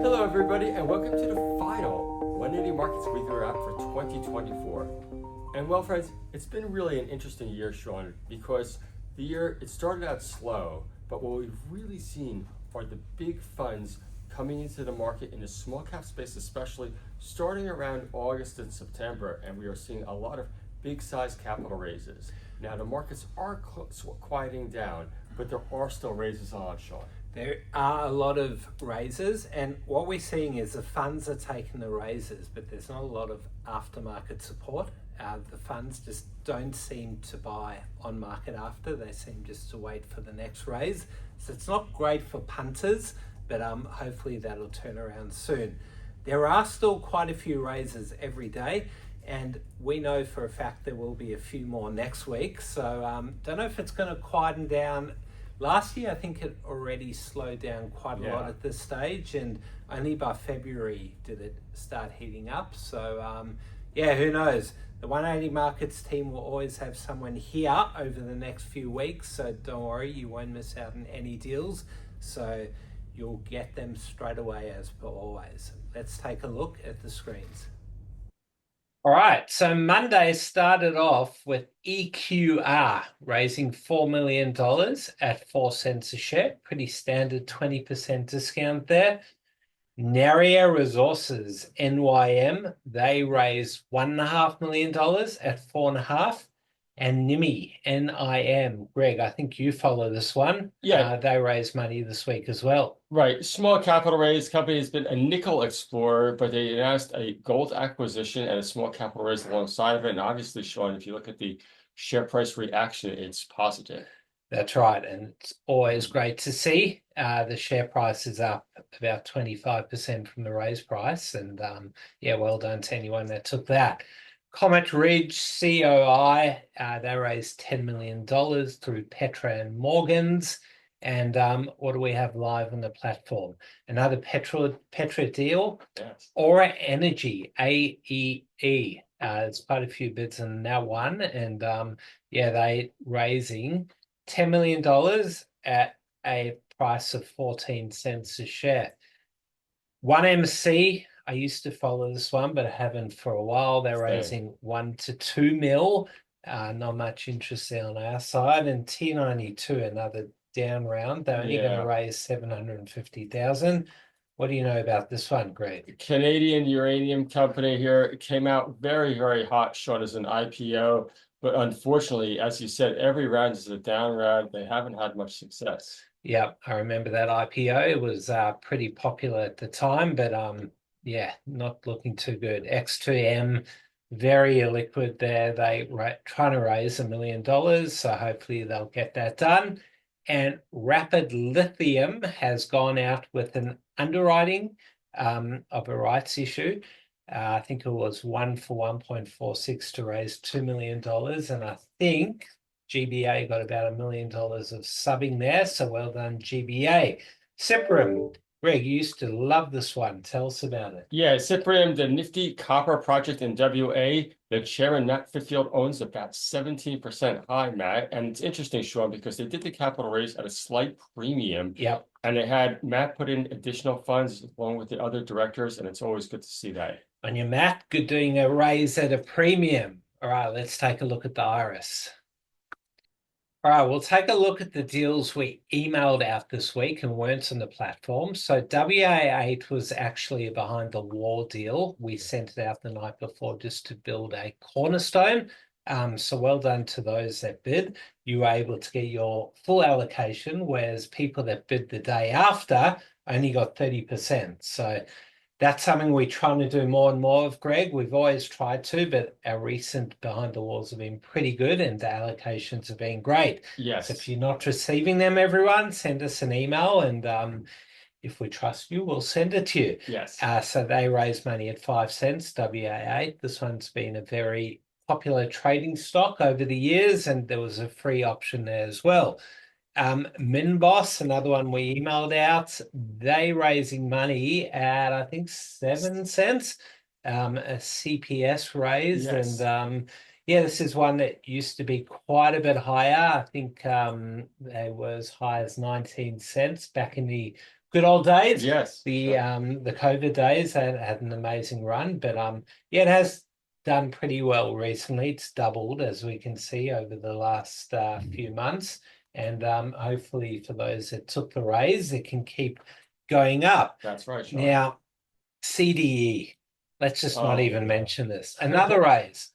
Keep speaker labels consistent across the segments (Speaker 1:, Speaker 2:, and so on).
Speaker 1: Hello everybody and welcome to the final 180 Markets Weekly Wrap for 2024. And well friends, it's been really an interesting year, Sean, because the year, it started out slow, but what we've really seen are the big funds coming into the market in the small cap space, especially starting around August and September, and we are seeing a lot of big size capital raises. Now the markets are quieting down, but there are still raises on, Sean.
Speaker 2: There are a lot of raises, and what we're seeing is the funds are taking the raises, but there's not a lot of aftermarket support. The funds just don't seem to buy on market after, they seem just to wait for the next raise. So it's not great for punters, but hopefully that'll turn around soon. There are still quite a few raises every day, and we know for a fact there will be a few more next week. So don't know if it's going to quieten down. Last year, I think it already slowed down quite a lot at this stage, and only by February did it start heating up. So yeah, who knows? The 180 Markets team will always have someone here over the next few weeks, so don't worry, you won't miss out on any deals. So you'll get them straight away as per always. Let's take a look at the screens. All right, so Monday started off with EQR raising $4 million at 4 cents a share. Pretty standard 20% discount there. Naria Resources, NYM, they raised $1.5 million at 4.5. And NIMI, NIM, Greg, I think you follow this one.
Speaker 1: Yeah.
Speaker 2: They raised money this week as well.
Speaker 1: Right. Small capital raise company has been a nickel explorer, but they announced a gold acquisition and a small capital raise alongside of it. And obviously, Sean, if you look at the share price reaction, it's positive.
Speaker 2: That's right. And it's always great to see. The share price is up about 25% from the raise price. And yeah, well done to anyone that took that. Comet Ridge, COI, they raised $10 million through Petra and Morgans. And what do we have live on the platform? Another Petra deal.
Speaker 1: Yes.
Speaker 2: Aura Energy, AEE. There's quite a few bids on that one. And yeah, they raising $10 million at a price of 14 cents a share. 1MC, I used to follow this one, but I haven't for a while. They're raising 1 to 2 mil. Not much interest there on our side. And T92, another down round. They're only going to raise 750,000. What do you know about this one, Greg?
Speaker 1: Canadian uranium company here. It came out very, very hot, Sean, as an IPO. But unfortunately, as you said, every round is a down round. They haven't had much success.
Speaker 2: Yeah, I remember that IPO. It was pretty popular at the time, but yeah, not looking too good. X2M, very illiquid there. They trying to raise $1 million, so hopefully they'll get that done. And Rapid Lithium has gone out with an underwriting of a rights issue. I think it was 1 for 1.46 to raise $2 million, and I think GBA got about $1 million of subbing there, so well done, GBA. Cyprium, Greg, you used to love this one. Tell us about it.
Speaker 1: Yeah, Cyprium, the nifty copper project in WA. The chairman, Matt Fitfield, owns about 17% high, Matt. And it's interesting, Sean, because they did the capital raise at a slight premium.
Speaker 2: Yep.
Speaker 1: And they had Matt put in additional funds along with the other directors, and it's always good to see that.
Speaker 2: On your Matt, good doing a raise at a premium. All right, let's take a look at the iris. All right, we'll take a look at the deals we emailed out this week and weren't on the platform. So WA8 was actually a behind the wall deal. We sent it out the night before just to build a cornerstone. So well done to those that bid. You were able to get your full allocation, whereas people that bid the day after only got 30%. So that's something we're trying to do more and more of, Greg. We've always tried to, but our recent behind the walls have been pretty good and the allocations have been great.
Speaker 1: Yes.
Speaker 2: So if you're not receiving them, everyone, send us an email, and if we trust you, we'll send it to you.
Speaker 1: Yes.
Speaker 2: So they raise money at 5 cents, WA8. This one's been a very popular trading stock over the years, and there was a free option there as well. Minboss, another one we emailed out, they raising money at I think 7 cents, a CPS raise. Yes. And yeah, this is one that used to be quite a bit higher. I think they were as high as 19 cents back in the good old days.
Speaker 1: Yes.
Speaker 2: The COVID days had an amazing run, but yeah, it has done pretty well recently. It's doubled, as we can see, over the last few months, and hopefully for those that took the raise, it can keep going up.
Speaker 1: That's right, Sean.
Speaker 2: Now, CDE. Let's just not even
Speaker 1: yeah.
Speaker 2: mention this. Another raise.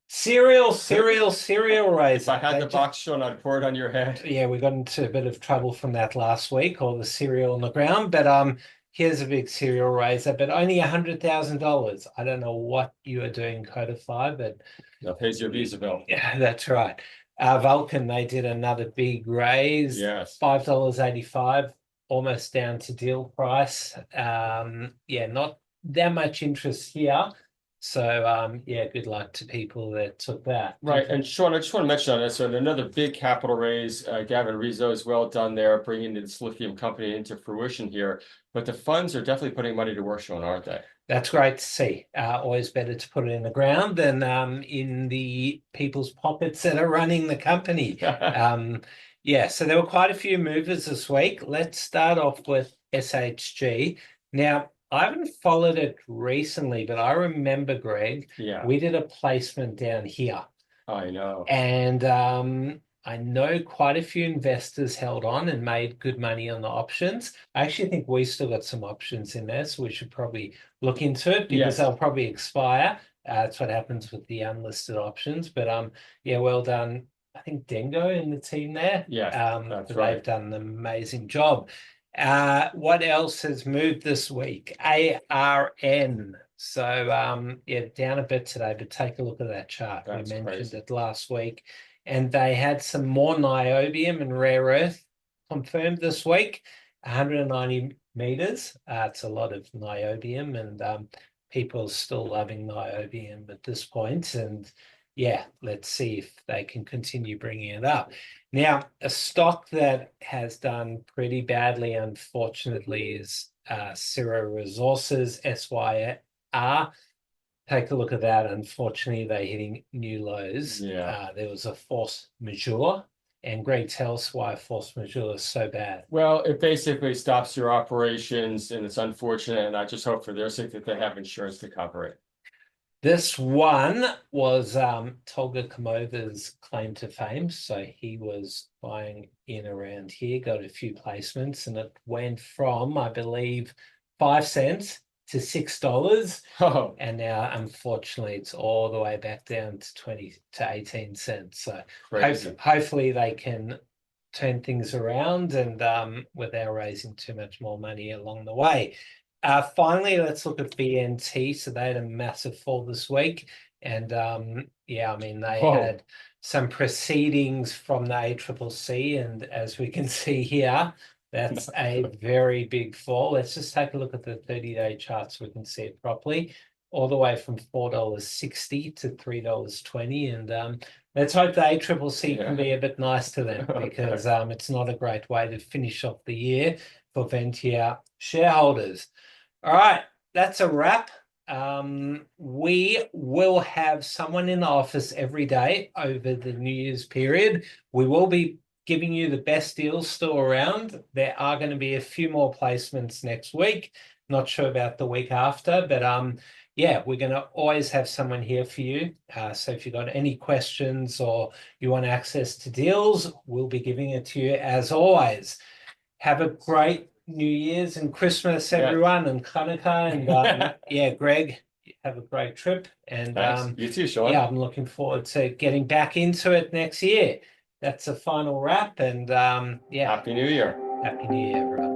Speaker 2: Cereal raise.
Speaker 1: If I had the box, Sean, I'd pour it on your head.
Speaker 2: Yeah, we got into a bit of trouble from that last week, all the cereal on the ground. But here's a big cereal raiser, but only $100,000. I don't know what you are doing, Codify, but
Speaker 1: That pays your Visa bill.
Speaker 2: yeah, that's right. Vulcan, they did another big raise.
Speaker 1: Yes.
Speaker 2: $5.85, almost down to deal price. Yeah, not that much interest here. So, yeah, good luck to people that took that.
Speaker 1: Right. And Sean, I just want to mention on this one, another big capital raise. Gavin Rizzo is well done there, bringing this lithium company into fruition here. But the funds are definitely putting money to work, Sean, aren't they?
Speaker 2: That's great to see. Always better to put it in the ground than in the people's pockets that are running the company. Yeah, so there were quite a few movers this week. Let's start off with SHG. Now, I haven't followed it recently, but I remember, Greg, we did a placement down here.
Speaker 1: I know.
Speaker 2: And I know quite a few investors held on and made good money on the options. I actually think we still got some options in there, so we should probably look into it because they'll probably expire. That's what happens with the unlisted options. But yeah, well done. I think Dengo in the team there.
Speaker 1: Yeah, that's right.
Speaker 2: They've done an amazing job. What else has moved this week? ARN. So yeah, down a bit today, but take a look at that chart.
Speaker 1: That's
Speaker 2: we mentioned
Speaker 1: crazy.
Speaker 2: it last week. And they had some more niobium and rare earth confirmed this week, 190 meters. It's a lot of niobium, and people are still loving niobium at this point. And yeah, let's see if they can continue bringing it up. Now, a stock that has done pretty badly, unfortunately, is Cirro Resources, SYR. Take a look at that. Unfortunately, they're hitting new lows.
Speaker 1: Yeah.
Speaker 2: There was a force majeure. And Greg, tell us why force majeure is so bad.
Speaker 1: Well, it basically stops your operations, and it's unfortunate. And I just hope for their sake that they have insurance to cover it.
Speaker 2: This one was Tolga Kamova's claim to fame. So he was buying in around here, got a few placements, and it went from, I believe, 5 cents to $6.
Speaker 1: Oh.
Speaker 2: And now, unfortunately, it's all the way back down to 20 to 18 cents. So hopefully they can turn things around and without raising too much more money along the way. Finally, let's look at BNT. So they had a massive fall this week. And yeah, I mean, they had some proceedings from the ACCC. And as we can see here, that's a very big fall. Let's just take a look at the 30-day chart so we can see it properly. All the way from $4.60 to $3.20. And let's hope the ACCC can be a bit nice to them because it's not a great way to finish off the year for Ventia shareholders. All right, that's a wrap. We will have someone in the office every day over the New Year's period. We will be giving you the best deals still around. There are going to be a few more placements next week. Not sure about the week after, but yeah, we're going to always have someone here for you. So if you've got any questions or you want access to deals, we'll be giving it to you as always. Have a great New Year's and Christmas, everyone, and Hanukkah. And yeah, Greg, have a great trip. And
Speaker 1: you too, Sean.
Speaker 2: Yeah, I'm looking forward to getting back into it next year. That's a final wrap, and yeah.
Speaker 1: Happy New Year.
Speaker 2: Happy New Year, everyone.